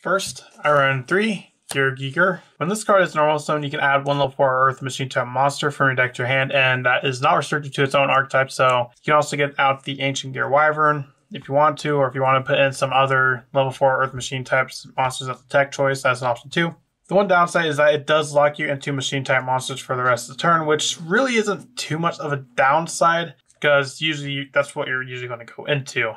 First, I run 3 Geargia. When this card is normal summon, you can add 1 level 4 Earth Machine type monster from your deck to your hand, and that is not restricted to its own archetype, so you can also get out the Ancient Gear Wyvern if you want to, or if you want to put in some other level 4 Earth Machine types monsters as a tech choice, that's an option too. The one downside is that it does lock you into machine type monsters for the rest of the turn, which really isn't too much of a downside, because usually that's what you're usually going to go into.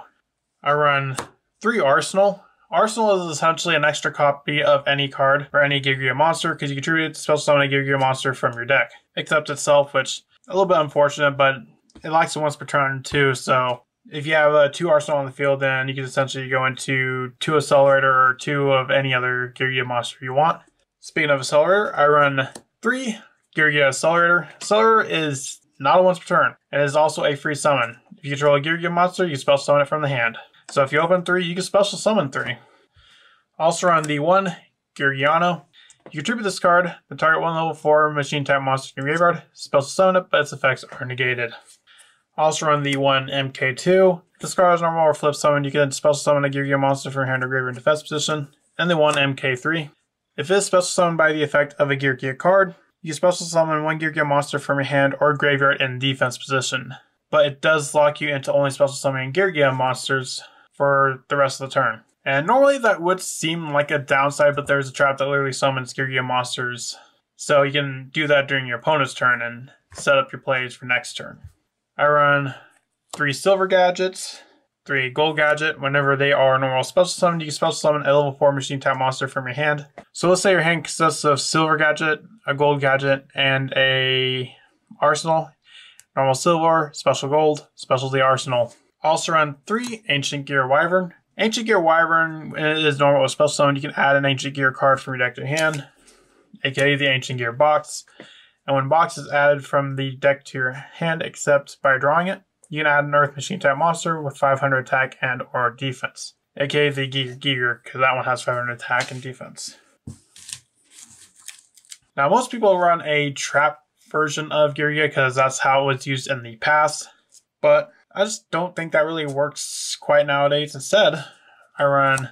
I run 3 Arsenal. Arsenal is essentially an extra copy of any card for any Geargia monster, because you contribute to special summon a Geargia monster from your deck. Except itself, which a little bit unfortunate, but it likes it once per turn too, so if you have 2 Arsenal on the field, then you can essentially go into 2 Accelerator or 2 of any other Geargia monster you want. Speaking of Accelerator, I run 3 Geargia Accelerator. Accelerator is not a once per turn, and is also a free summon. If you control a Geargia monster, you can special summon it from the hand. So if you open 3, you can special summon 3. Also run the 1 Geargiano. You contribute this card, the target 1 level 4 machine type monster in your graveyard, special summon it, but its effects are negated. Also run the 1 MK2. If this card is normal or flip summon, you can special summon a Geargia monster from your hand or graveyard in defense position. And the 1 MK3. If it is special summoned by the effect of a Geargia card, you can special summon 1 Geargia monster from your hand or graveyard in defense position. But it does lock you into only special summoning Geargia monsters for the rest of the turn. And normally that would seem like a downside, but there's a trap that literally summons Geargia monsters. So you can do that during your opponent's turn and set up your plays for next turn. I run 3 silver gadgets, 3 gold gadget. Whenever they are normal special summon, you can special summon a level 4 machine type monster from your hand. So let's say your hand consists of silver gadget, a gold gadget, and a arsenal. Normal silver, special gold, specialty arsenal. Also run 3 Ancient Gear Wyvern. Ancient Gear Wyvern, when it is normal or special summon, you can add an Ancient Gear card from your deck to your hand, aka the Ancient Gear box. And when box is added from the deck to your hand, except by drawing it, you can add an Earth Machine type monster with 500 attack and or defense, aka the Geargia, because that one has 500 attack and defense. Now most people run a trap version of Geargia because that's how it was used in the past, but I just don't think that really works quite nowadays. Instead, I run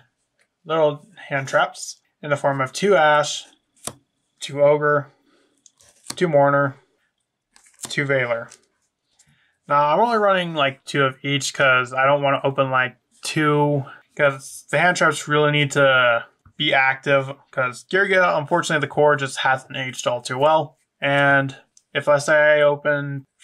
little hand traps in the form of 2 Ash, 2 Ogre, 2 Mourner, 2 Veiler. Now, I'm only running like 2 of each because I don't want to open like 2, because the hand traps really need to be active, because Geargia, unfortunately, the core just hasn't aged all too well. And if I say I were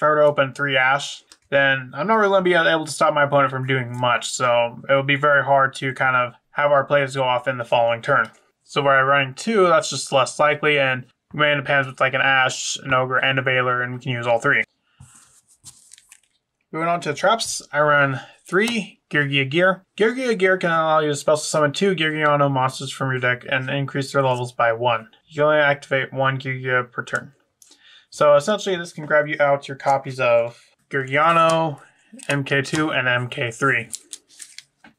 to open 3 Ash, then I'm not really going to be able to stop my opponent from doing much, so it would be very hard to kind of have our plays go off in the following turn. So where I'm running 2, that's just less likely, and we may end up hands with like an Ash, an Ogre, and a Veiler, and we can use all 3. Moving on to traps, I run 3 Geargia Gear. Geargia Gear can allow you to special summon 2 Geargiano monsters from your deck and increase their levels by 1. You can only activate 1 Geargia per turn. So essentially this can grab you out your copies of Geargiano, MK2, and MK3.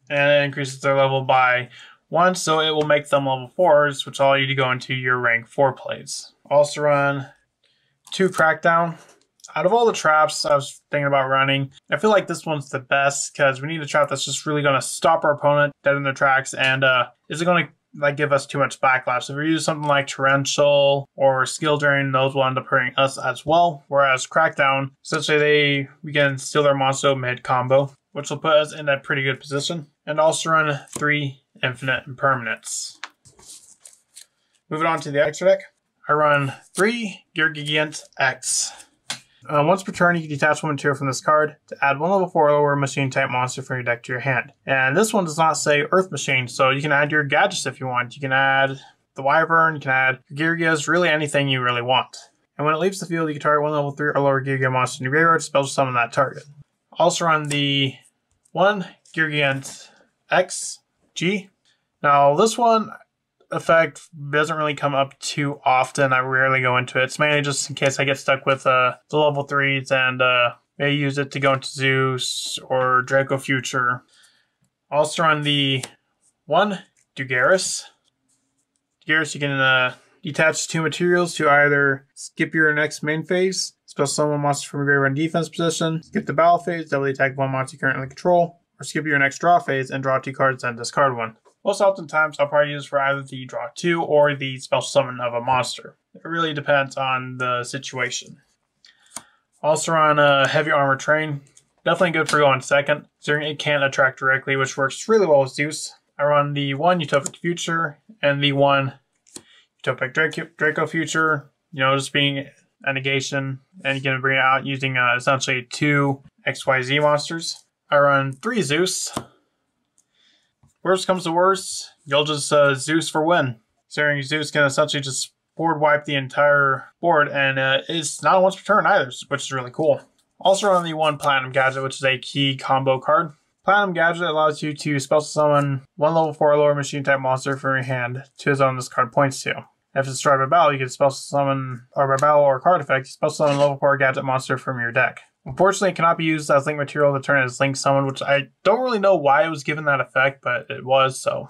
And it increases their level by 1, so it will make them level 4s, which allow you to go into your rank 4 plays. Also run 2 Crackdown. Out of all the traps I was thinking about running, I feel like this one's the best because we need a trap that's just really going to stop our opponent dead in their tracks and isn't going to like give us too much backlash. If we use something like Torrential or Skill Drain, those will end up hurting us as well. Whereas Crackdown, essentially we can steal their monster mid combo, which will put us in a pretty good position. And also run 3 Infinite Impermanents. Moving on to the extra deck, I run 3 Geargia X. Once per turn, you can detach 1 material from this card to add 1 level 4 lower machine type monster from your deck to your hand. And this one does not say Earth Machine, so you can add your gadgets if you want. You can add the Wyvern, you can add your Geargias, really anything you really want. And when it leaves the field, you can target 1 level 3 or lower Geargia monster in your graveyard to special summon that target. Also run the 1 Geargia X G. Now this one effect doesn't really come up too often. I rarely go into it. It's mainly just in case I get stuck with the level 3s and may use it to go into Zeus or Draco Future. Also run the 1 Dugaris. Dugaris, you can detach 2 materials to either skip your next main phase, special summon 1 monster from your graveyard in defense position, skip the battle phase, double attack 1 monster you currently control, or skip your next draw phase and draw 2 cards and discard 1. Most oftentimes, I'll probably use for either the draw 2 or the special summon of a monster. It really depends on the situation. Also run a heavy armor train. Definitely good for going second, considering it can't attract directly, which works really well with Zeus. I run the 1 Utopic Future and the 1 Utopic Draco Future, just being a negation, and you can bring it out using essentially 2 XYZ monsters. I run 3 Zeus. Worst comes to worst, you'll just Zeus for win. Considering Zeus can essentially just board wipe the entire board, and it's not once per turn either, which is really cool. Also run the 1 Platinum Gadget, which is a key combo card. Platinum Gadget allows you to special summon 1 level 4 lower machine type monster from your hand to a zone this card points to. If it's destroyed by battle, you can special summon, or by battle or card effect, you special summon a level 4 gadget monster from your deck. Unfortunately, it cannot be used as link material to turn as link summon, which I don't really know why it was given that effect, but it was, so.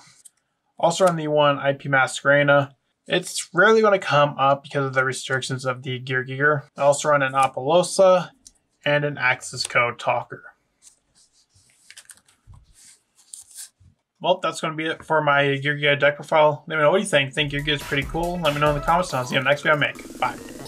Also run the 1 IP Masquerena. It's rarely going to come up because of the restrictions of the Geargia. I also run an Apollosa and an Access Code Talker. Well, that's going to be it for my Geargia deck profile. Let me know what you think. Think Geargia is pretty cool? Let me know in the comments and I'll see you in the next video I make. Bye.